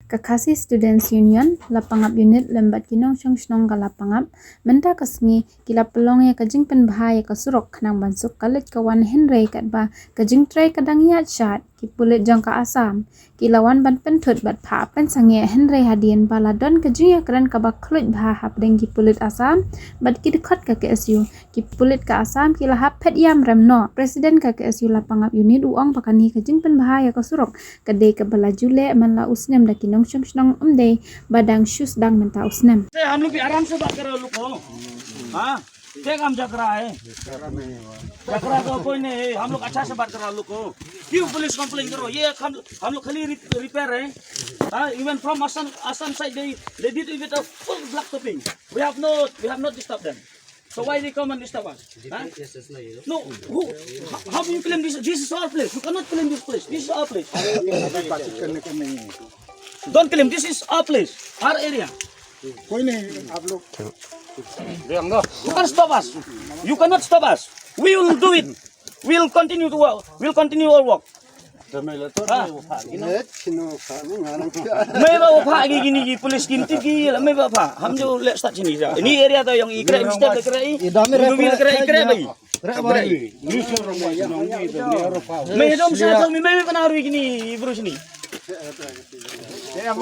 Kakasi Students Union lapangap unit lembat kinong syong ka lapangap menta kasngi kila pelong ya kajing penbahaya kasurok kanang bansuk kalit kawan Henry kat ba kajing try kadang yat syat ki pulit jong ka asam kilawan ban pentut bat pha pen sange Henry hadian baladon kajing ya kran ka ba klut bha hap deng ki pulit asam bat ki dekat ka KSU ki pulit ka asam kila hap pet yam remno presiden ka KSU lapangap unit uang pakani kajing penbahaya kasurok kadai ka balaju le man la usnem da kinong शंग umde badang shoes dang menta usnem हम लोग भी आराम से बात कर रहे लोग को हाँ क्या काम चल रहा है चक्रा तो कोई नहीं है हम लोग अच्छा से बात कर रहे लोग को क्यों पुलिस कंप्लेन करो ये हम लोग खाली रिपेयर है हाँ even from Assam side they did it with a full black topping we have not disturbed them so why they come and disturb us huh? No how do you claim this is our place you cannot claim this place this is our place don't claim this is our place our area कोई नहीं आप लोग you can't stop us you cannot stop us we will do it we'll continue to work we'll continue our work may ba pa gini pulis gini tigil may ba pa हम जो let's start sini ini area to yang ikra step ikra ikra bai may dom sa to may panaru gini bro sini saya